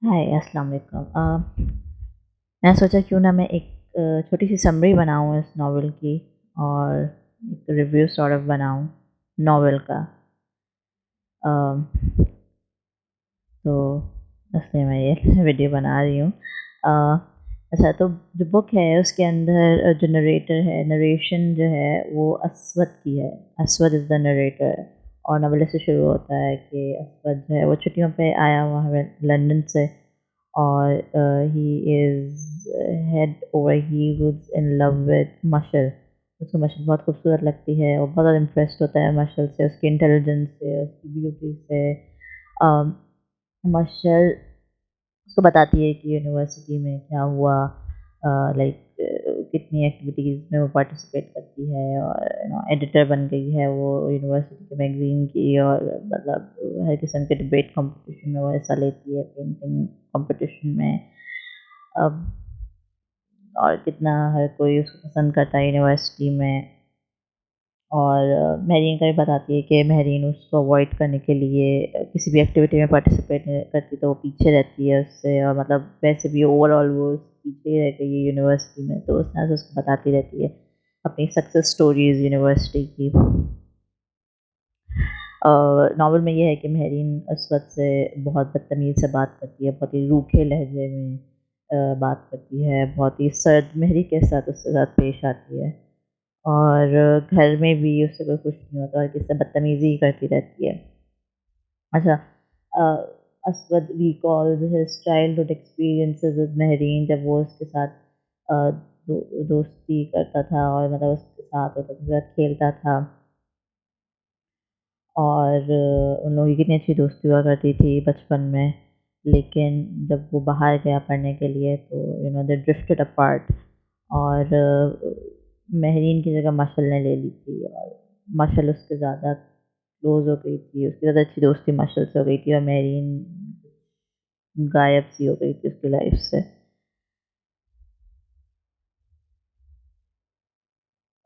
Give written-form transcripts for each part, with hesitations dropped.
हाय, अस्सलाम वालेकुम। मैं सोचा क्यों ना मैं एक छोटी-सी समरी बनाऊँ इस नॉवल की और एक रिव्यू सॉर्ट ऑफ बनाऊँ नॉवल का। अ, तो इसलिए मैं ये वीडियो बना रही हूँ। अ, अच्छा, तो जो बुक है उसके अंदर जो नरेटर है, नरेशन जो है वो अस्वद की है। अस्वद इज़ द नरेटर और नॉवल ऐसे शुरू होता है कि अस्वद जो है वो छुट्टियों पे आया हुआ है लंदन से और he is head over heels in love with Mashal. उसको मशल बहुत खूबसूरत लगती है और बहुत ज़्यादा इम्प्रेस्ड होता है मशल से, उसकी इंटेलिजेंस से, उसकी ब्यूटी से। अ, मशल उसको बताती है कि यूनिवर्सिटी में क्या हुआ, लाइक कितनी एक्टिविटीज़ में वो पार्टिसिपेट करती है और एडिटर बन गई है वो यूनिवर्सिटी के मैगज़ीन की और मतलब हर किस्म के डिबेट कंपटीशन में वो हिस्सा लेती है, पेंटिंग कंपटीशन में। अब और कितना हर कोई उसको पसंद करता है यूनिवर्सिटी में। और मेहरीन का भी बताती है कि मेहरीन उसको अवॉइड करने के लिए किसी भी एक्टिविटी में पार्टिसिपेट नहीं करती, तो वो पीछे रहती है उससे और मतलब वैसे भी ओवरऑल वो पीछे ही रह गई है यूनिवर्सिटी में, तो उस तरह से उसको बताती रहती है अपनी सक्सेस स्टोरीज़ यूनिवर्सिटी की। नॉवल में ये है कि मेहरीन असवद से बहुत बदतमीज़ी से बात करती है, बहुत ही रूखे लहजे में बात करती है, बहुत ही सर्द महरी के साथ उसके साथ पेश आती है। और घर में भी उससे कोई खुश नहीं होता और किसी से बदतमीज़ी ही करती रहती है। अच्छा, uh, Aswad recalls his childhood experiences with Mehreen जब वो उसके साथ दोस्ती करता था और मतलब उसके साथ होता था, उसके साथ खेलता था और उन लोगों की कितनी अच्छी दोस्ती हुआ करती थी बचपन में। लेकिन जब वो बाहर गया पढ़ने के लिए तो दे ड्रिफ्टेड अपार्ट और मेहरीन की जगह मशल ने ले ली थी और मशल उससे ज़्यादा क्लोज़ हो गई थी, उसकी ज़्यादा अच्छी दोस्ती मशल से हो गई थी और मेहरीन गायब-सी हो गई थी उसकी लाइफ़ से।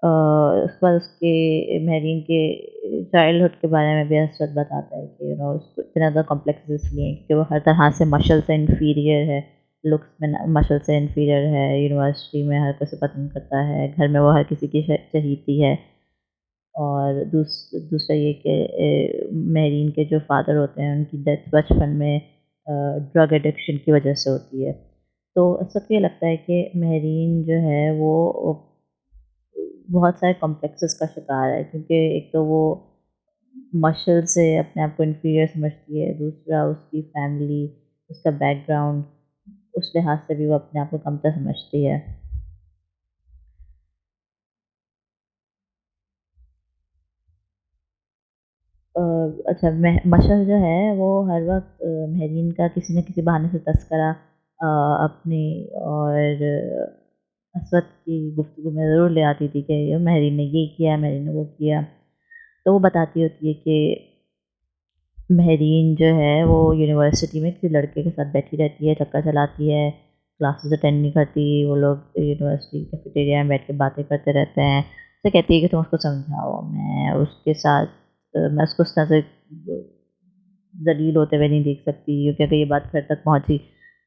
उसके बाद उसके मेहरीन के चाइल्डहुड के बारे में भी असद बताता है कि उसको इतना ज़्यादा कॉम्प्लेक्स इसलिए हैं क्योंकि वो हर तरह से मशल से इन्फीरियर है, लुक्स में मशल से इन्फीरियर है, यूनिवर्सिटी में हर कोई उसे पसंद करता है, घर में वो हर किसी की चहेती है। और दूसरा ये कि मेहरीन के जो फ़ादर होते हैं उनकी डेथ बचपन में ड्रग एडिक्शन की वजह से होती है। तो सबको ये लगता है कि मेहरीन जो है वो बहुत सारे कॉम्प्लेक्सेस का शिकार है क्योंकि एक तो वो मशल से अपने आप को इन्फीरियर समझती है, दूसरा उसकी फैमिली, उसका बैकग्राउंड, उस लिहाज से भी वो अपने आप को कमतर समझती है। अ, अच्छा, मशहर जो है वो हर वक़्त मेहरीन का किसी न किसी बहाने से तज़किरा अपनी और असवद की गुफ्तगू में ज़रूर ले आती थी कि ये मेहरीन ने ये किया, मेहरीन ने वो किया। तो वो बताती होती है कि मेहरीन जो है वो यूनिवर्सिटी में किसी लड़के के साथ बैठी रहती है, चक्कर चलाती है, क्लासेस अटेंड नहीं करती, वो लोग यूनिवर्सिटी कैफेटेरिया में बैठ के बातें करते रहते हैं। तो कहती है कि तुम उसको समझाओ, मैं उसके साथ मैं उसको उस तरह से ज़लील होते हुए नहीं देख सकती क्योंकि अगर ये बात घर तक पहुँची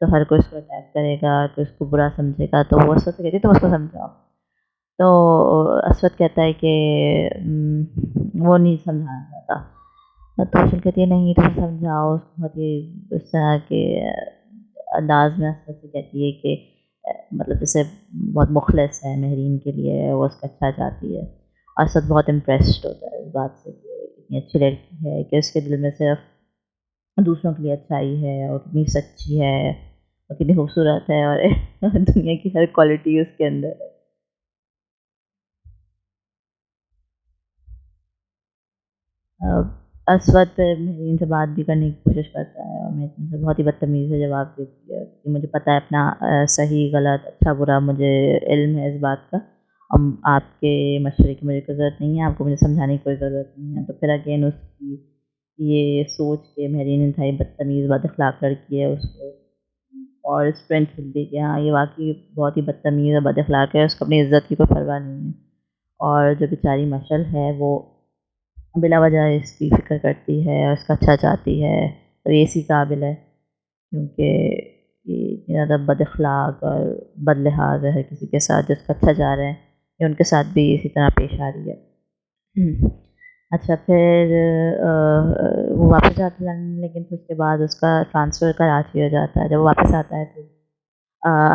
तो हर कोई उसको अटैक करेगा, कोई उसको बुरा समझेगा, तो वो असवद से कहती है तुम उसको समझाओ। तो असवद कहता है कि वो नहीं समझाना चाहता। तो रोशन कहती है नहीं तुम समझाओ उसको, बहुत ही इस तरह के अंदाज़ में असद से कहती है कि मतलब जैसे बहुत मुखलिस है मेहरीन के लिए, वो उसका अच्छा चाहती है। असद बहुत इम्प्रेस्ड होता है इस बात से कि इतनी अच्छी लड़की है कि उसके दिल में सिर्फ दूसरों के लिए अच्छाई है और कितनी सच्ची है और कितनी खूबसूरत है और दुनिया की हर क्वालिटी उसके अंदर है। अ, अस्वद फिर मेहरीन से बात भी करने की कोशिश करता है और मेहरीन से बहुत ही बदतमीज़ी से जवाब देती है कि मुझे पता है अपना सही गलत अच्छा बुरा मुझे इल्म है इस बात का। आपके मशवरे की मुझे कोई ज़रूरत नहीं है, आपको मुझे समझाने की कोई ज़रूरत नहीं है। तो फिर अगेन उसकी ये सोच के मेहरीन इंतहाई बदतमीज़ बद-अखलाक लड़की है, उसको और स्ट्रेंथ मिलती है कि हाँ, ये वाक़ई बहुत ही बदतमीज़ और बद-अखलाक है, उसको अपनी इज़्ज़त की कोई परवाह नहीं है। और जो बेचारी मशल है वो बिला वजह इसकी फ़िक्र करती है और उसका अच्छा चाहती है, तो ये इसी काबिल है क्योंकि ये इतनी ज़्यादा बद-अखलाक और बदलिहाज़ है हर किसी के साथ, जिसका अच्छा जा रहा है, ये उनके साथ भी इसी तरह पेश आ रही है। अच्छा फिर वो वापस जाता है लंदन, लेकिन फिर उसके बाद उसका ट्रांसफ़र कराची हो जाता है। जब वो वापस आता है तो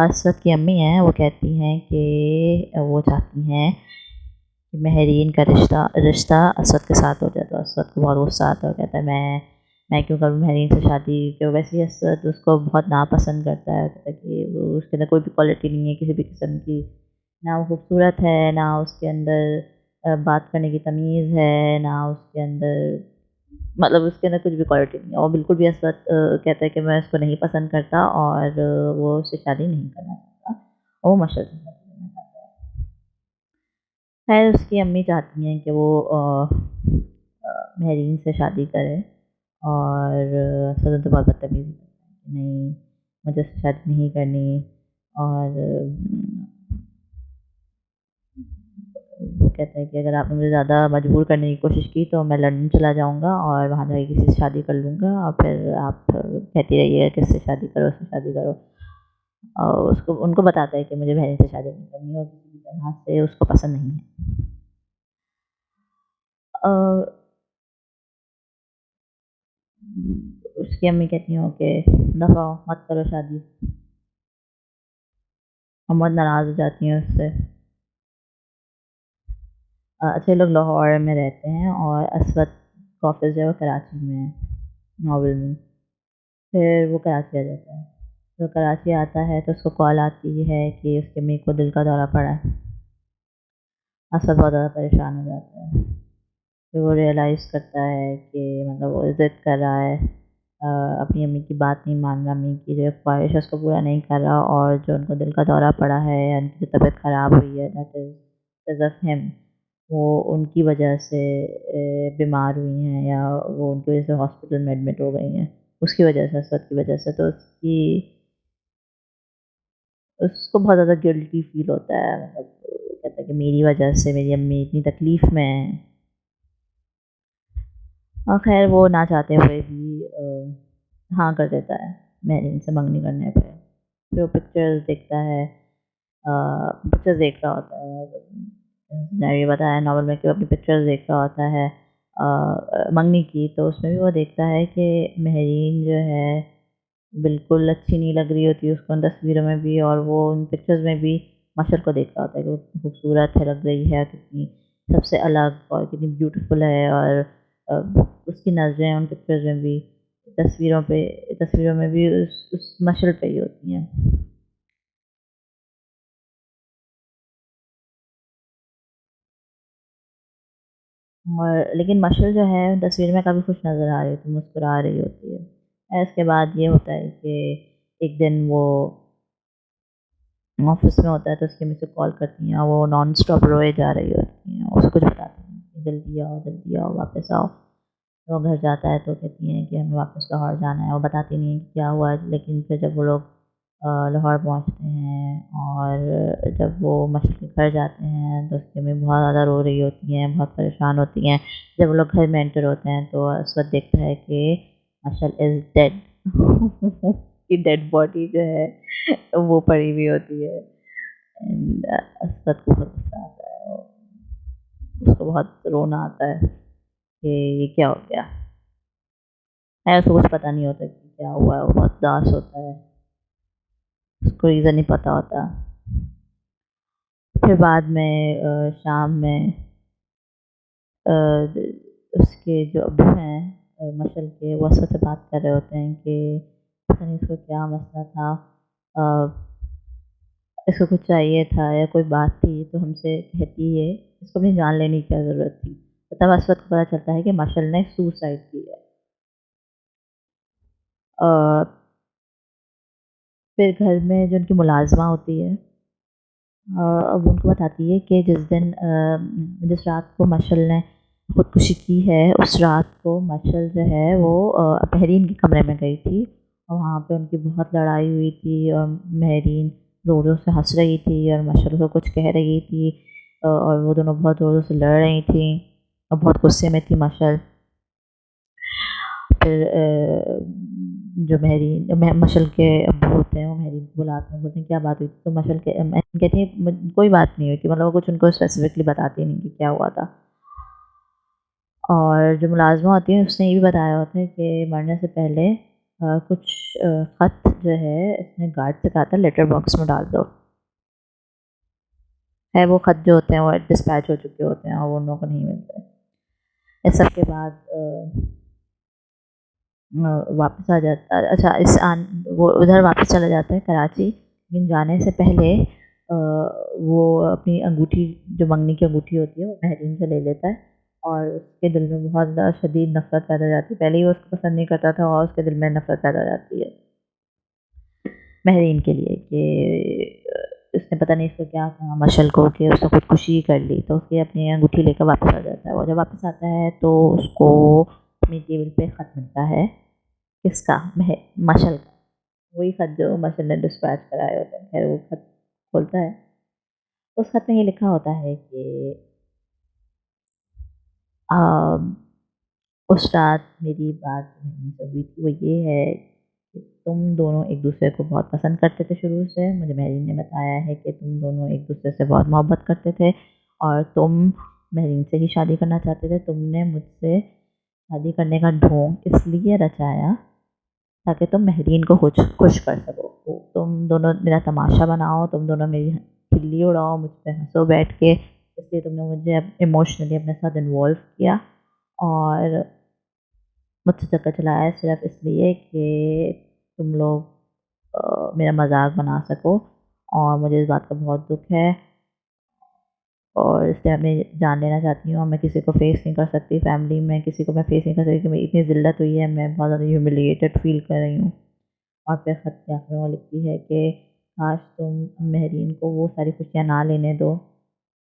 असद की अम्मी हैं, वो कहती हैं कि वो चाहती हैं कि महरीन का रिश्ता रिश्ता असद के साथ हो जाए। तो असद को बहुत गुस्सा आता है, वो कहता है मैं क्यों करूँ महरीन से शादी, क्यों वैसे ही असद उसको बहुत नापसंद करता है। कहता है कि वो उसके अंदर कोई भी क्वालिटी नहीं है किसी भी किस्म की, ना वो खूबसूरत है, ना उसके अंदर बात करने की तमीज़ है, ना उसके अंदर मतलब उसके अंदर कुछ भी क्वालिटी नहीं है। और बिल्कुल भी असद कहता है कि मैं उसको नहीं पसंद करता और वो उससे शादी नहीं करना चाहता, और वो मशहूर से शादी करना चाहता है। खैर उसकी अम्मी चाहती हैं कि वो महरीन से शादी करे, और असद तो बहुत बदतमीज़ी करता है कि नहीं, मुझे उससे शादी नहीं करनी। और वो कहता है कि अगर आपने मुझे ज़्यादा मजबूर करने की कोशिश की तो मैं लंदन चला जाऊँगा और वहाँ जाके किसी से शादी कर लूँगा, और फिर आप कहती रहिएगा किससे शादी करो, उससे शादी करो। और उसको उनको बताता है कि मुझे बहन से शादी नहीं करनी और किसी भी तरह से उसको पसंद नहीं है। अ, उसकी अम्मी कहती हैं कि दफ़ा हो, मत करो शादी। और बहुत नाराज़ हो जाती हैं उससे। अच्छा, ये लोग लाहौर में रहते हैं और असवद का ऑफ़िस जो है वो कराची में है, नॉवल में। फिर वो कराची आ जाता है। तो कराची आता है तो उसको कॉल आती है कि उसकी अम्मी को दिल का दौरा पड़ा है। असद बहुत ज़्यादा परेशान हो जाता है। फिर वो रियलाइज़ करता है कि मतलब वो ज़िद कर रहा है, अपनी अम्मी की बात नहीं मान रहा, अम्मी की जो ख्वाहिश है उसको पूरा नहीं कर रहा, और जो उनको दिल का दौरा पड़ा है, उनकी जो तबीयत ख़राब हुई है, that is because of him, वो उनकी वजह से बीमार हुई हैं, या वो उनकी वजह से हॉस्पिटल में एडमिट हो गई हैं, उसकी वजह से, असद की वजह से। तो उसको बहुत ज़्यादा गिल्टी फ़ील होता है, मतलब कहता है कि मेरी वजह से मेरी अम्मी इतनी तकलीफ़ में है। और ख़ैर वो ना चाहते हुए भी हाँ कर देता है महरीन से मंगनी करने पे। फिर वो पिक्चर्स देखता है, पिक्चर्स देख रहा होता है, मैंने ये बताया नॉवल में कि वो अपनी पिक्चर्स देख रहा होता है मंगनी की। तो उसमें भी वो देखता है कि महरीन जो है बिल्कुल अच्छी नहीं लग रही होती उसको उन तस्वीरों में भी, और वो उन पिक्चर्स में भी मशर को देख रहा होता है कि वो कितनी खूबसूरत है, लग रही है, कितनी सबसे अलग और कितनी ब्यूटीफुल है। और अ, उसकी नज़रें उन पिक्चर्स में भी, तस्वीरों में भी उस मशल पे ही होती हैं। और लेकिन मशल जो है तस्वीर में काफ़ी खुश नज़र आ रही होती है, मुस्कुरा रही होती है। इसके बाद ये होता है कि एक दिन वो ऑफ़िस में होता है तो उसकी अम्मी उसे कॉल करती हैं, और वो नॉन स्टॉप रोए जा रही होती हैं। उसको कुछ बताती नहीं कि जल्दी आओ, वापस आओ। तो वो घर जाता है तो कहती हैं कि हमें वापस लाहौर जाना है। वो बताती नहीं है कि क्या हुआ, लेकिन फिर जब वो लोग लाहौर पहुँचते हैं और जब वो मशल के घर जाते हैं तो उसकी अम्मी बहुत ज़्यादा रो रही होती हैं, बहुत परेशान होती हैं। जब वो लोग घर में एंटर होते हैं तो असवद देखता है कि मशल इज़ डेड। उसकी डेड बॉडी जो है वो पड़ी हुई होती है। एंड असद को बहुत गुस्सा आता है, और उसको बहुत रोना आता है कि ये क्या हो गया। उसको कुछ पता नहीं होता कि क्या हुआ है, वो बहुत उदास होता है, उसको रीज़न नहीं पता होता। फिर बाद में शाम में अ, उसके जो अब्बू हैं मशल के, वो असद से बात कर रहे होते हैं कि पता नहीं इसको क्या मसला था, अ, इसको कुछ चाहिए था या कोई बात थी तो हमसे कहती है, इसको अपनी जान लेने की क्या ज़रूरत थी। तो तब असवद को पता चलता है कि मशल ने सुसाइड की है। अ, फिर घर में जो उनकी मुलाज़िमा होती है, वो उनको बताती है कि जिस रात को मशल ने खुदकुशी की है, उस रात को मशल जो है वो महरीन के कमरे में गई थी, और वहाँ पे उनकी बहुत लड़ाई हुई थी, और महरीन ज़ोरों से हँस रही थी और मशल को कुछ कह रही थी, और वो दोनों बहुत ज़ोरों से लड़ रही थी, और बहुत गुस्से में थी मशल। फिर जो मशल के अब्बू होते हैं वो महरीन को बुलाते हैं, बोलते हैं क्या बात हुई थी? तो मशल के महरीन कहती है कोई बात नहीं हुई थी, मतलब वो कुछ उनको स्पेसिफिकली बताती नहीं कि क्या हुआ था। और जो मुलाज़िमा होती है उसने ये भी बताया होता है कि मरने से पहले कुछ ख़त जो है इसने गार्ड से कहा था लेटर बॉक्स में डाल दो। है वो ख़त जो होते हैं वो डिस्पैच हो चुके होते हैं और वो उन लोगों को नहीं मिलते। इस सब के बाद वापस आ जाता, अच्छा वो उधर वापस चला जाता है कराची, लेकिन जाने से पहले वो अपनी अंगूठी, जो मंगनी की अंगूठी होती है, वो महरीन से ले लेता है और उसके दिल में बहुत ज़्यादा शदीद नफ़रत पैदा हो जाती है। पहले ही वो उसको पसंद नहीं करता था और उसके दिल में नफ़रत पैदा हो जाती है महरीन के लिए कि उसने पता नहीं इसको क्या कहा मशल को कि उसने खुदकुशी ही कर ली। तो उसकी अपनी अंगूठी लेकर वापस आ जाता है और जब वापस आता है तो उसको अपनी टेबल पे ख़त मिलता है। किसका? मशल का। वही ख़त जो मशल ने डिस्पैच कराए होते हैं। खैर वो ख़त खोलता है, उस ख़त में ये लिखा होता है कि अ, उस रात मेरी बात जिनसे हुई थी वो ये है कि तुम दोनों एक दूसरे को बहुत पसंद करते थे शुरू से। मुझे महरीन ने बताया है कि तुम दोनों एक दूसरे से बहुत मोहब्बत करते थे और तुम महरीन से ही शादी करना चाहते थे। तुमने मुझसे शादी करने का ढोंग इसलिए रचाया ताकि तुम महरीन को खुश कर सको। तो तुम दोनों मेरा तमाशा बनाओ, तुम दोनों मेरी खिल्ली उड़ाओ, मुझ पे हँसो बैठ के, इसलिए तुमने मुझे अब इमोशनली अपने साथ इन्वॉल्व किया और मुझसे चक्कर चलाया सिर्फ़ इसलिए कि तुम लोग मेरा मज़ाक बना सको और मुझे इस बात का बहुत दुःख है और इसलिए मैं जान लेना चाहती हूँ और मैं किसी को फ़ेस नहीं कर सकती, फैमिली में किसी को मैं फ़ेस नहीं कर सकती कि मेरी इतनी ज़िल्लत हुई है, मैं बहुत ज़्यादा ह्यूमिलिएटेड फ़ील कर रही हूँ। और फिर ख़त के आखिर में वो लिखती है कि काश तुम महरीन को वो सारी खुशियाँ ना लेने दो,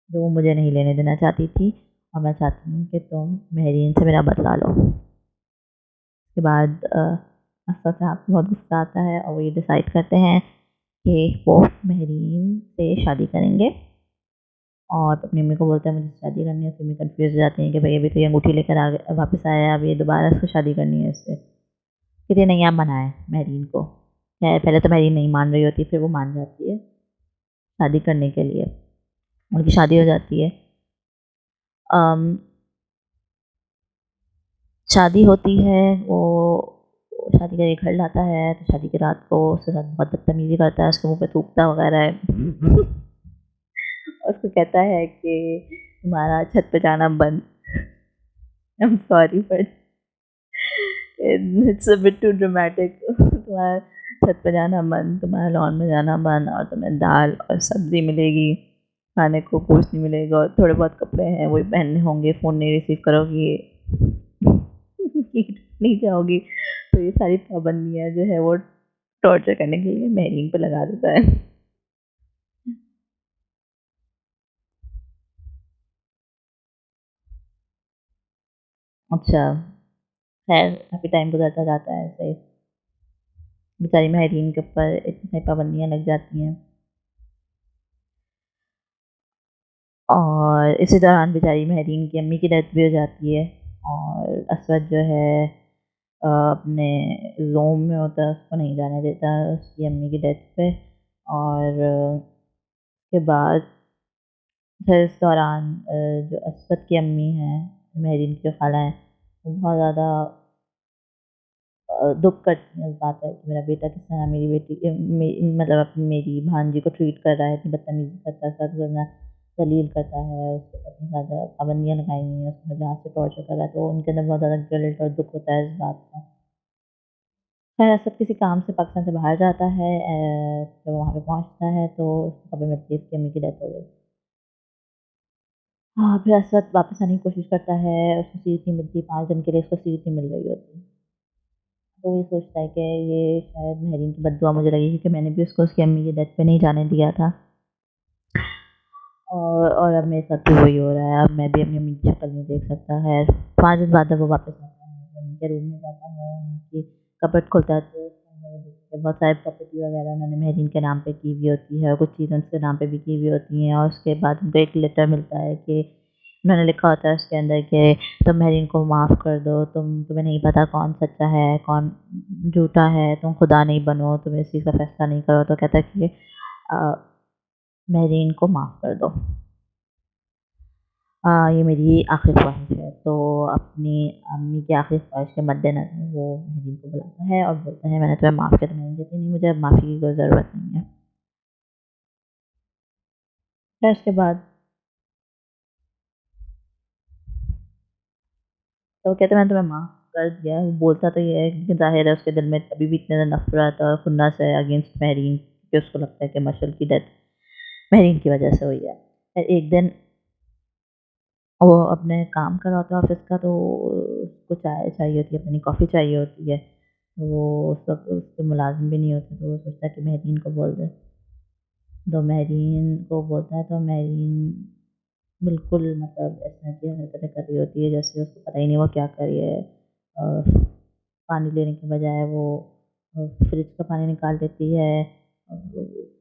जो वो मुझे नहीं लेने देना चाहती थी और मैं चाहती हूँ कि तुम महरीन से मेरा बदला लो। उसके बाद असद साहब को बहुत गुस्सा आता है और वो ये डिसाइड करते हैं कि वो महरीन से शादी करेंगे और अपनी मम्मी को बोलते हैं मुझे शादी करनी है। तो मम्मी कन्फ्यूज़ हो जाती हैं कि भई अभी तो ये अंगूठी लेकर आ गए, वापस आया है, अब ये दोबारा इसको शादी करनी है इससे। कहती है नहीं आप मनाएँ महरीन को। खैर पहले तो महरीन नहीं मान रही होती, फिर वो मान जाती है शादी करने के लिए। उनकी शादी हो जाती है। अम, शादी होती है, वो शादी करके घर लाता है, तो शादी की रात को उसके साथ बहुत बदतमीज़ी करता है, उसके मुँह पे थूकता वगैरह है। उसको कहता है कि तुम्हारा छत पे जाना बंद। I am sorry but it's a bit too dramatic. तुम्हारा छत पे जाना बंद, तुम्हारा लॉन में जाना बंद और तुम्हें दाल और सब्ज़ी मिलेगी, खाने को कुछ नहीं मिलेगा और थोड़े बहुत कपड़े हैं वही पहनने होंगे, फ़ोन नहीं रिसीव करोगी, ईट नहीं जाओगी। तो ये सारी पाबंदियाँ जो है वो टॉर्चर करने के लिए महरीन पे लगा देता है। अच्छा, खैर काफ़ी टाइम गुज़रता जाता है ऐसे ही। बेचारी महरीन के ऊपर इतनी सारी पाबंदियाँ लग जाती हैं और इसी दौरान बेचारी महरीन की अम्मी की डेथ भी हो जाती है और असद जो है अपने ज़ोम में होता है, उसको नहीं जाने देता उसकी अम्मी की डेथ पे और उसके बाद फिर इस दौरान जो असद की अम्मी हैं, महरीन की जो खाला हैं, वो बहुत ज़्यादा दुःख करती हैं इस बात का कि मेरा बेटा किस तरह मेरी बेटी मतलब अपनी मेरी भांजी को ट्रीट कर रहा है, इतनी बदतमीज़ी करता है, सर वरना ज़लील करता है, उसके ऊपर इतनी ज़्यादा पाबंदियाँ लगाई हुई हैं, उसको हर लिहाज से टॉर्चर कर रहा है, तो उनके अंदर बहुत ज़्यादा गिल्ट और दुःख होता है इस बात का। खैर असद किसी काम से पाकिस्तान से बाहर जाता है, जब वहाँ पे पहुँचता है तो उसको खबर मिलती है उसकी अम्मी की डेथ हो गई। हाँ, फिर असद वापस आने की कोशिश करता है, उसको सीट नहीं मिलती, 5 दिन के लिए उसको सीट नहीं मिल रही होती। तो ये सोचता है कि ये शायद महरीन की बद्दुआ मुझे लगी क्योंकि मैंने भी उसको उसकी अम्मी की डेथ पे नहीं जाने दिया था। और अब मेरे साथ भी वही हो रहा है, अब मैं भी अपनी अम्मी की शक्ल नहीं देख सकता है। 5 दिन बाद जब वो वापस आता है, अम्मी के रूम में जाता है, उनकी कबर्ड खोलता है तो उसके अंदर वो देखता है बहुत सारी प्रॉपर्टी वगैरह उन्होंने महरीन के नाम पे की हुई होती है और कुछ चीज़ें उसके नाम पे भी की हुई होती हैं और उसके बाद उनको एक लेटर मिलता है कि उन्होंने लिखा होता है उसके अंदर कि तुम मेहरीन को माफ़ कर दो, तुम्हें नहीं पता कौन सच्चा है कौन झूठा है, तुम खुदा नहीं बनो, तुम इस चीज़ का फैसला नहीं करो। तो कहता है कि मेहरीन को माफ़ कर दो। ये मेरी आखिरी ख्वाहिश है। तो अपनी अम्मी की आखिरी ख्वाहिश के मद्देनज़र वो मेहरीन को बुलाता है और बोलता है मैंने तुम्हें माफ़ किया। तो मेहरीन कहती नहीं, मुझे अब माफ़ी की कोई ज़रूरत नहीं है। फिर उसके बाद तो वो कहते हैं मैंने तुम्हें माफ़ कर दिया। वो बोलता तो ये है लेकिन ज़ाहिर है उसके दिल में अभी भी इतनी ज़्यादा नफ़रत और खुन्नस है अगेंस्ट मेहरीन कि उसको लगता है कि मशअल की डेथ मेहरीन की वजह से हुई है। फिर एक दिन वो अपने काम कर रहा होता है ऑफ़िस का, तो उसको चाय चाहिए होती है, अपनी कॉफ़ी चाहिए होती है। तो वो उस वक़्त उसके मुलाज़िम भी नहीं होते, तो वो सोचता है कि मेहरीन को बोल दे। तो मेहरीन को बोलता है तो मेहरीन बिल्कुल मतलब इस तरह की हरकतें कर रही होती है जैसे उसको पता ही नहीं वो क्या कर रही है। पानी लेने के बजाय वो फ्रिज का पानी निकाल देती है,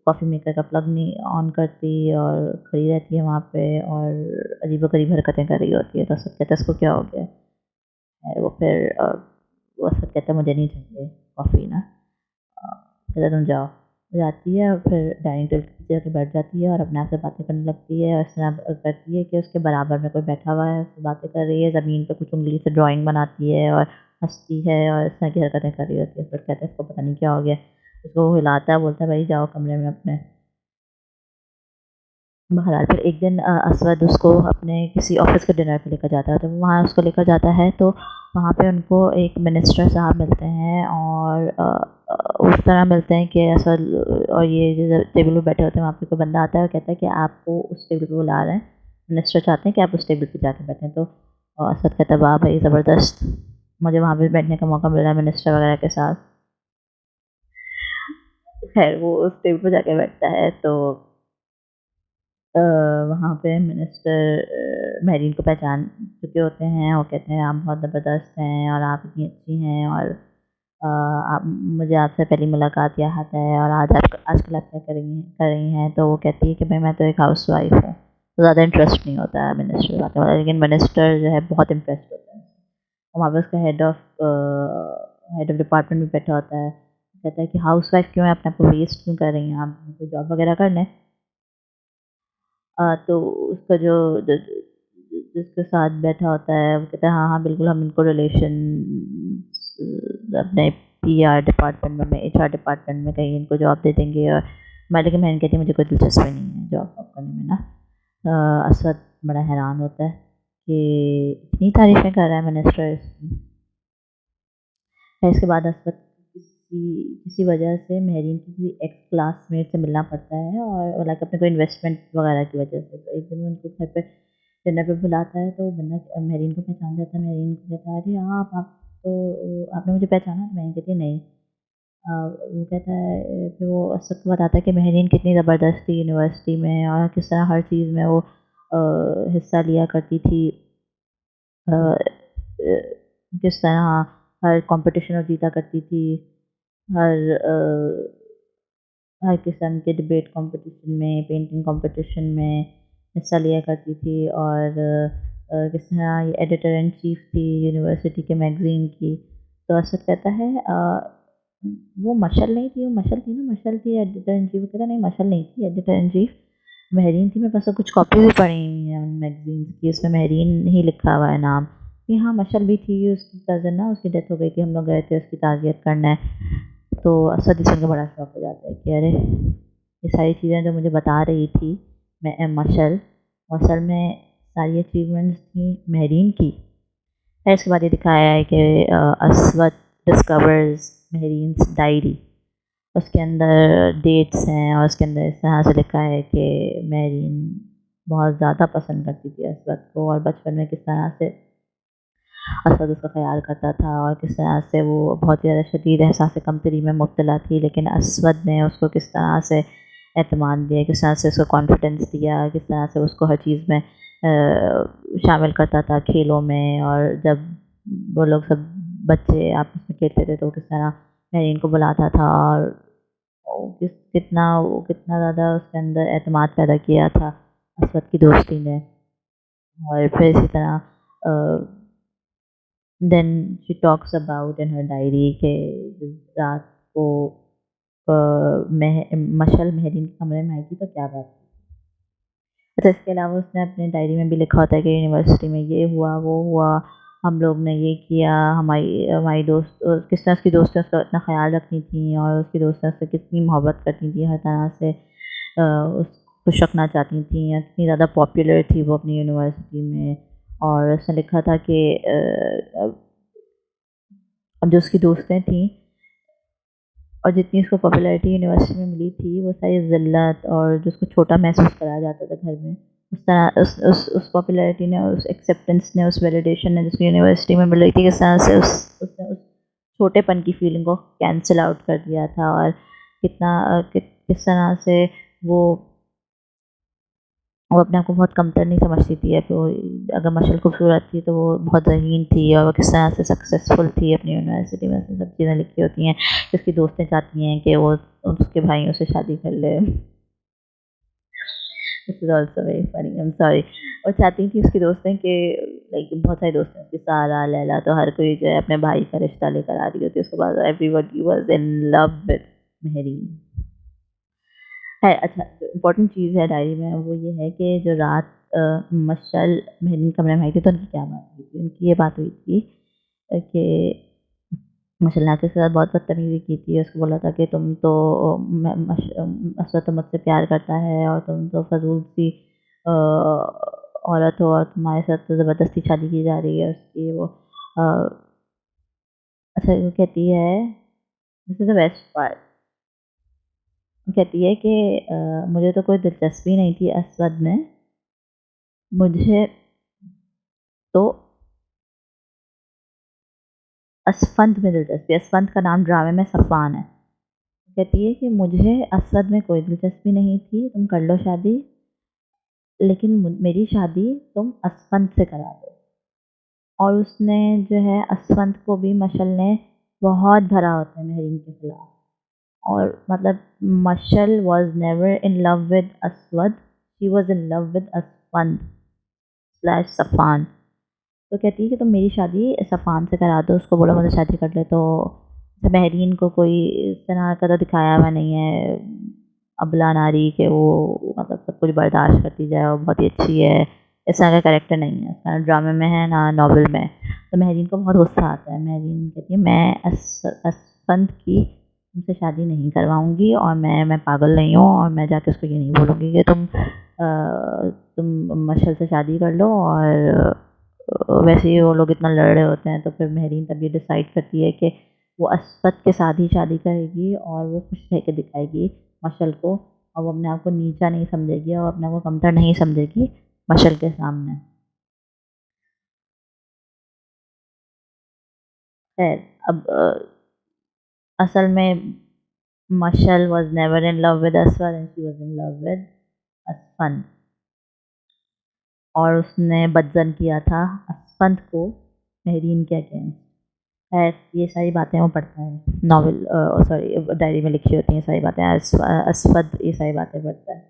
कॉफ़ी मेकर का प्लग नहीं ऑन करती और खड़ी रहती है वहाँ पे और अजीबो-गरीब हरकतें कर रही होती है। तो असद कहता है इसको क्या हो गया है? वो फिर वो असद कहता है मुझे नहीं चाहिए कॉफ़ी ना। कहता तुम जाओ। वो जाती है और फिर डाइनिंग टेबल के पीछे जाके बैठ जाती है और अपने आप से बातें करने लगती है और इस तरह करती है कि उसके बराबर में कोई बैठा हुआ है, उससे बातें कर रही है, ज़मीन पे कुछ उँगली से ड्राइंग बनाती है और हँसती है और इस तरह की हरकतें कर रही होती है। फिर कहता है इसको पता नहीं क्या हो गया। उसको वो हिलाता है, बोलता है भई जाओ कमरे में अपने। बहरहाल फिर एक दिन असवद उसको अपने किसी ऑफ़िस के डिनर पे लेकर जाता है, तो वहाँ उसको लेकर जाता है तो वहाँ पे उनको एक मिनिस्टर साहब मिलते हैं और उस तरह मिलते हैं कि असवद और ये जो टेबल पे बैठे होते हैं वहाँ पे कोई बंदा आता है और कहता है कि आपको उस टेबल पे बुला रहे हैं, मिनिस्टर चाहते हैं कि आप उस टेबल पे जाके बैठें। तो असद कहता है वाह भई ज़बरदस्त, मुझे वहाँ पे बैठने का मौका मिल रहा है मिनिस्टर वगैरह के साथ। खैर वो उस टेबल पे जाके बैठता है तो वहाँ पे मिनिस्टर मेहरीन को पहचान चुके होते हैं। वो कहते हैं आप बहुत ज़बरदस्त हैं और आप इतनी अच्छी हैं और आप मुझे आपसे पहली मुलाकात याद है और आजकल आप क्या कर रही हैं? तो वो कहती है कि भाई मैं तो एक हाउसवाइफ़ हूँ। तो ज़्यादा इंटरेस्ट नहीं होता है मिनिस्टर बातें वाला, लेकिन मिनिस्टर जो है बहुत इम्प्रेस्ड होता है। और वहाँ पे उसका हेड ऑफ़ डिपार्टमेंट भी बैठा होता है। कहता है कि हाउसवाइफ़ क्यों हैं? अपने आप को वेस्ट क्यों कर रही हैं आप? कोई जॉब वगैरह कर लें। तो उसका जो ज जिसके साथ बैठा होता है वो कहता है हाँ, हाँ, बिल्कुल हम इनको अपने पीआर डिपार्टमेंट में एचआर डिपार्टमेंट में कहीं इनको जॉब दे देंगे और मालिक की बहन कहती है मुझे कोई दिलचस्पी नहीं है जॉब वॉब करने में ना। असद बड़ा हैरान होता है कि इतनी तारीफ़ें कर रहा है मिनिस्टर इसकी। फिर इसके बाद असद किसी किसी वजह से मेहरीन की किसी एक्स क्लासमेट से मिलना पड़ता है और लाइक अपने कोई इन्वेस्टमेंट वगैरह की वजह से। तो एक दिन वो उनको घर पे डिनर पे बुलाता है तो वो बंदा मेहरीन को पहचान जाता है। मेहरीन को कहता है अरे हाँ आप तो आपने मुझे पहचाना? तो मेहरीन कहती है नहीं। वो कहता है फिर वो असद को बताता है कि मेहरीन कितनी ज़बरदस्त थी यूनिवर्सिटी में और किस तरह हर चीज़ में वो हिस्सा लिया करती थी। किस तरह हर कॉम्पिटिशन में जीता करती थी। हर हर किस्म के डिबेट कॉम्पिटिशन में, पेंटिंग कॉम्पिटिशन में हिस्सा लिया करती थी और किस तरह ये एडिटर इन चीफ थी यूनिवर्सिटी के मैगज़ीन की। तो असद कहता है वो मशल नहीं थी, वो मशल थी ना, मशल थी एडिटर इन चीफ। वो कहता नहीं मशल नहीं थी, एडिटर इन चीफ मेहरीन थी। मेरे पास तो कुछ कॉपी भी पड़ी हुई हैं उन मैगज़ीन्स की, उसमें मेहरीन ही लिखा हुआ है नाम। कि हाँ मशल भी थी, उसकी कज़िन ना उसकी डेथ हो गई थी, हम लोग गए थे उसकी ताज़ियत करने। तो असद इस सुन के बड़ा शॉक हो जाता है कि अरे! ये सारी चीज़ें जो मुझे बता रही थी मशल, वो असल में सारी अचीवमेंट्स थी मेहरीन की। फिर इसके बाद ये दिखाया है कि असवद डिस्कवर्स मेहरीन्स डायरी। उसके अंदर डेट्स हैं और उसके अंदर इस तरह से लिखा है कि मेहरीन बहुत ज़्यादा पसंद करती थी असवद को और बचपन में किस तरह से असद उसका ख़्याल करता था और किस तरह से वो बहुत ही ज़्यादा शदीद एहसास कमतरी में मुब्तला थी, लेकिन असवद ने उसको किस तरह से एतमाद दिया, किस तरह से उसको कॉन्फिडेंस दिया, किस तरह से उसको हर चीज़ में शामिल करता था खेलों में। और जब वो लोग सब बच्चे आपस में खेलते थे तो किस तरह मेहरीन को बुलाता था और वो कितना ज़्यादा उसके अंदर एतमाद पैदा किया था असवद की दोस्ती ने। और फिर इसी तरह then she talks about in her diary के जिस रात को मशल मेहरीन के कमरे में आई थी तो क्या बात थी। अच्छा, इसके अलावा उसने अपने डायरी में भी लिखा होता है कि यूनिवर्सिटी में ये हुआ, वो हुआ, हम लोग ने ये किया, हमारी हमारी दोस्त किस तरह उसकी दोस्तें उसका इतना ख़्याल रखती थी और उसकी दोस्तें उससे कितनी मोहब्बत करती थी, हर तरह से उसको खुश रखना चाहती थी, या कितनी ज़्यादा पॉपुलर थी वो अपनी यूनिवर्सिटी में। और उसने लिखा था कि जो उसकी दोस्तें थीं और जितनी उसको पॉपुलैरिटी यूनिवर्सिटी में मिली थी, वो सारी ज़िल्लत और जो उसको छोटा महसूस कराया जाता था घर में, उस तरह उस पॉपुलैरिटी ने, उस एक्सेप्टेंस ने, उस वैलिडेशन ने जिसको यूनिवर्सिटी में मिल रही थी, किस तरह से उसने उस छोटेपन की फीलिंग को कैंसल आउट कर दिया था। और कितना किस तरह से वो वो अपने आप को बहुत कमतर नहीं समझती थी। तो अगर मशल खूबसूरत थी तो वो बहुत ज़हीन थी, और वो किस तरह से सक्सेसफुल थी अपनी यूनिवर्सिटी में, सब चीज़ें लिखी होती हैं। उसकी दोस्तें चाहती हैं कि वो उसके भाइयों से शादी कर ले। This is also very funny, I am sorry. वो चाहती थी उसकी दोस्तें कि लाइक बहुत सारी दोस्तें उसकी, सारा, लैला, तो हर कोई जो है अपने भाई का रिश्ता लेकर आ रही होती है उसके बाद। Everybody was in love with Mehreen. है, अच्छा, जो इम्पोर्टेंट चीज़ है डायरी में वो ये है कि जो रात मशल मेहरीन कमरे में आई थी तो उनकी क्या बात हुई थी। उनकी ये बात हुई थी कि मशल ने आके उसके साथ बहुत बदतमीज़ी की थी। उसको बोला था कि तुम तो असद तो मुझसे प्यार करता है और तुम तो फ़ज़ूल सी औरत हो, और तुम्हारे साथ तो ज़बरदस्ती शादी की जा रही है उसकी। वो अच्छा, वो कहती है, this is the best part. कहती है कि मुझे तो कोई दिलचस्पी नहीं थी असवद में, मुझे तो असफंद में दिलचस्पी। असफंद का नाम ड्रामे में सफ़ान है। कहती है कि मुझे असवद में कोई दिलचस्पी नहीं थी, तुम कर लो शादी, लेकिन मेरी शादी तुम असफंद से करा दो। और उसने जो है असफंद को भी मशल ने बहुत भरा होता है मेहरीन के खिलाफ। और मतलब Mashal was never in love with Aswad, she was in love with Asfand slash Safan. तो कहती है कि तुम मेरी शादी सफ़ान से करा दो, उसको बोलो मुझे शादी कर ले। तो बहरीन को कोई इस तरह का तो दिखाया हुआ नहीं है अबला नारी के, वो मतलब सब कुछ बर्दाश्त करती जाए और बहुत ही अच्छी है, इस तरह का कैरेक्टर नहीं है, ना ड्रामे में है ना नॉवल में। तो महरीन को बहुत गुस्सा आता है। महरीन कहती है मैं असफंद की तुमसे शादी नहीं करवाऊँगी, और मैं पागल नहीं हूँ, और मैं जाके उसको ये नहीं बोलूँगी कि तुम मशल से शादी कर लो। और वैसे ही वो लोग इतना लड़ रहे होते हैं, तो फिर महरीन तब ये डिसाइड करती है कि वो असफद के साथ ही शादी करेगी, और वो खुश रह के दिखाएगी मशल को, और वो अपने आप को नीचा नहीं समझेगी और अपने आप को कमतर नहीं समझेगी मशल के सामने। खैर, अब असल में Mashal was never in love with Asfad and she was in love with Asfan, और उसने बदजन किया था असफंद को महरीन के अगेंस्ट। खैर, ये सारी बातें वो पढ़ता है नॉवल, सॉरी, डायरी में लिखी होती हैं सारी बातें। असफद ये सारी बातें पढ़ता है।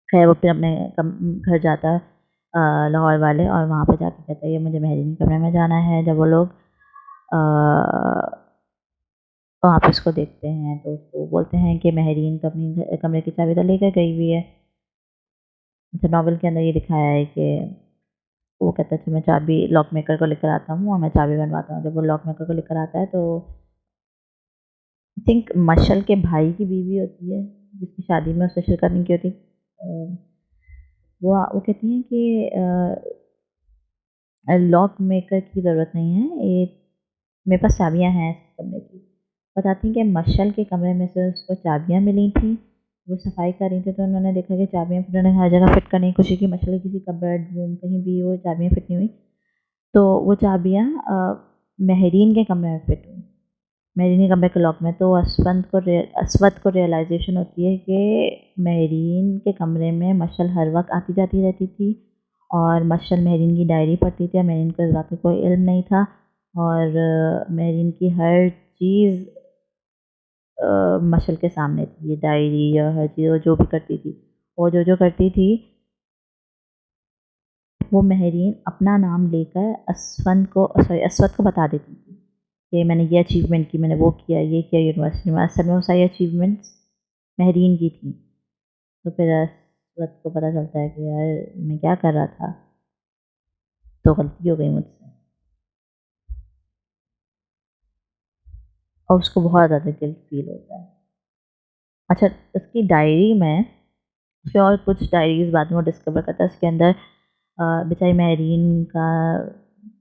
खैर, वो फिर अपने घर जाता है लाहौर वाले, और वहाँ पे जाके कहता है ये मुझे महरीन के कमरे में जाना है। जब वो लोग वहाँ पे उसको देखते हैं तो उसको बोलते हैं कि महरीन तो अपनी कमरे की चाबी तो लेकर गई हुई है। तो नॉवल के अंदर ये दिखाया है कि वो कहता है कि मैं चाबी लॉक मेकर को लेकर आता हूँ और मैं चाबी बनवाता हूँ। जब वो लॉक मेकर को लेकर आता है तो आई थिंक मशल के भाई की बीवी होती है जिसकी शादी में उसने शिरकत नहीं की होती। वो कहती हैं कि लॉक मेकर की ज़रूरत नहीं है, ये मेरे पास चाबियाँ हैं इस कमरे की। बताती हैं कि मशल के कमरे में से उसको चाबियाँ मिली थी। वो सफाई कर रही थी तो उन्होंने देखा कि चाबियाँ, फिर उन्होंने हर जगह फिट करने की कोशिश की। मशल के किसी कबर्ड रूम कहीं भी वो चाबियाँ फिट नहीं हुई। तो वो चाबियाँ महरीन के कमरे में फिट हुई, महरीन के कमरे के लॉक में। तो असवद को रियलाइजेशन होती है कि महरीन के कमरे में मशल हर वक्त आती जाती रहती थी, और मशल महरीन की डायरी पढ़ती थी, और महरीन को इस बात का कोई इल्म नहीं था। और महरीन की हर चीज़ मशल के सामने थी, ये डायरी या हर चीज़ वो जो भी करती थी, वो जो करती थी वो महरीन अपना नाम लेकर अस्वद को बता देती थी कि मैंने ये अचीवमेंट की, मैंने वो किया, ये किया यूनिवर्सिटी में। असल में वो सारी अचीवमेंट्स महरीन की थी। तो फिर अस्वद को पता चलता है कि यार मैं क्या कर रहा था, तो गलती हो गई मुझसे, और उसको बहुत ज़्यादा गिल्ट फील होता है। अच्छा, उसकी डायरी में फिर और कुछ डायरीज़ बाद में वो डिस्कवर करता है, उसके अंदर बेचारी महरीन का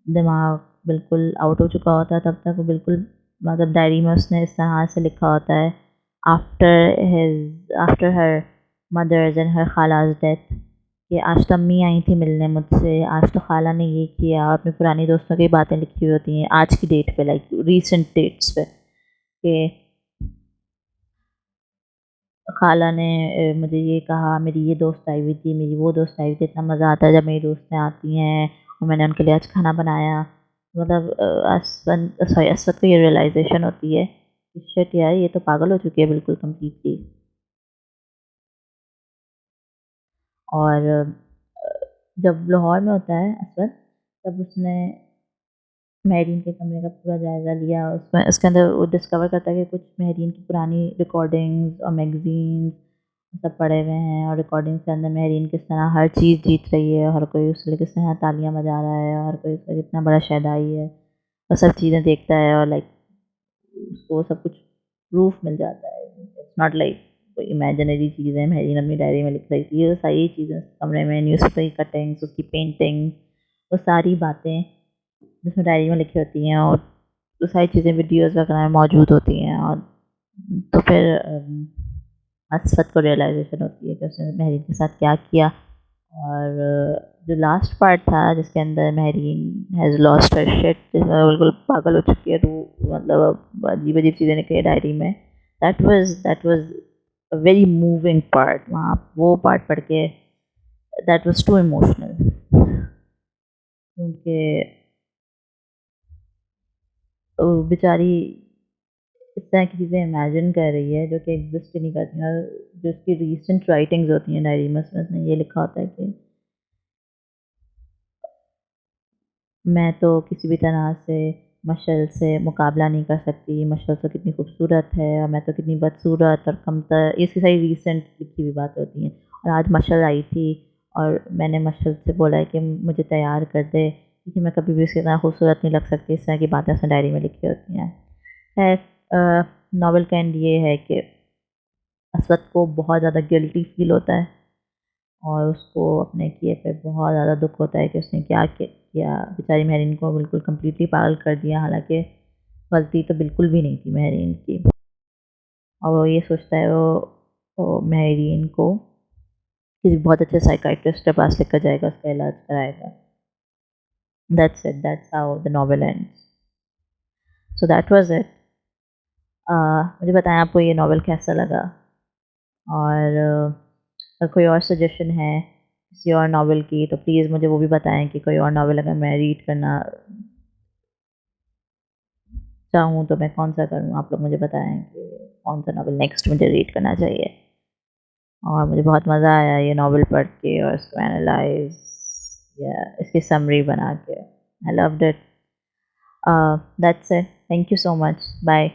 दिमाग बिल्कुल आउट हो चुका होता है। तब तक वो बिल्कुल, मतलब डायरी में उसने इस तरह से लिखा होता है, after her mother's and her khala's death, कि आज तो अम्मी आई थी मिलने मुझसे, आज तो खाला ने ये किया, अपने पुरानी दोस्तों की बातें लिखी हुई होती हैं आज की डेट पे, लाइक रीसेंट डेट्स पे, कि खाला ने मुझे ये कहा, मेरी ये दोस्त आई हुई थी, मेरी वो दोस्त आई हुई थी, इतना मज़ा आता है जब मेरी दोस्तें आती हैं, और मैंने उनके लिए आज खाना बनाया। मतलब असवद को ये रियलाइजेशन होती है कि शिट यार, ये तो पागल हो चुकी है बिल्कुल कम्प्लीटली। और जब लाहौर में होता है असवद, तब उसने महरीन के कमरे का पूरा जायज़ा लिया। उसमें उसके अंदर वो डिस्कवर करता है कि कुछ महरीन की पुरानी रिकॉर्डिंग्स और मैगज़ीन्स सब पड़े हुए हैं, और रिकॉर्डिंग्स के अंदर महरीन किस तरह हर चीज़ जीत रही है, हर कोई उसके लिए किस तरह तालियां बजा रहा है, हर कोई उसका कितना बड़ा शहदाई है, और सब चीज़ें देखता है, और लाइक उसको सब कुछ प्रूफ मिल जाता है। इट्स नॉट लाइक कोई इमेजिनरी चीज़ें महरीन अपनी डायरी में लिख रही थी, ये सारी चीज़ें उस कमरे में, न्यूज़पेपर की कटिंग्स, उसकी पेंटिंग्स, वो सारी बातें जिसमें डायरी में लिखी होती हैं, और वो सारी चीज़ें वीडियोज़ वगैरह में मौजूद होती हैं। और तो फिर असफत को रियलाइजेशन होती है कि उसने महरीन के साथ क्या किया। और जो लास्ट पार्ट था जिसके अंदर Mehreen has lost her shit, जिसमें बिल्कुल पागल हो चुकी है, रूह, मतलब अजीब अजीब चीज़ें निकली है डायरी में, that was a very moving part. वहाँ वो पार्ट पढ़ के दैट वाज टू इमोशनल, क्योंकि बेचारी इस तरह की चीज़ें इमेजिन कर रही है जो कि एग्जिस्ट ही नहीं करती हैं। और जो उसकी रीसेंट राइटिंग्स होती हैं डायरी में, उसमें उसने ये लिखा होता है कि मैं तो किसी भी तरह से मशल से मुकाबला नहीं कर सकती, मशल तो कितनी खूबसूरत है, और मैं तो कितनी बदसूरत और कमतर, ये इसकी सारी रीसेंट लिखी हुई बातें होती हैं। और आज मशल आई थी, और मैंने मशल से बोला है कि मुझे तैयार कर दे, क्योंकि मैं कभी भी इसकी तरह खूबसूरत नहीं लग सकती। इस तरह की बातें उसने डायरी में लिखी होती हैं। खैर, नावल का एंड ये है कि असवद को बहुत ज़्यादा गिल्टी फील होता है, और उसको अपने किए पे बहुत ज़्यादा दुख होता है कि उसने क्या किया। बेचारी महरीन को बिल्कुल कम्प्लीटली पागल कर दिया, हालांकि गलती तो बिल्कुल भी नहीं थी महरीन की। और वो ये सोचता है, वो महरीन को किसी बहुत अच्छे साइकाइट्रिस्ट के पास लेकर जाएगा, उसका इलाज कराएगा। That's it, that's how the novel ends. So that was it. मुझे बताएं आपको ये नॉवल कैसा लगा, और अगर कोई और सजेशन है किसी और नावल की, तो प्लीज़ मुझे वो भी बताएं कि कोई और नावल अगर मैं रीड करना चाहूँ तो मैं कौन सा करूँ। आप लोग मुझे बताएं कि कौन सा नावल नेक्स्ट मुझे रीड करना चाहिए। और मुझे बहुत मज़ा आया ये नावल पढ़ के, और इसको एनालाइज या इसकी समरी बना के। I loved it. That's it, thank you so much, bye.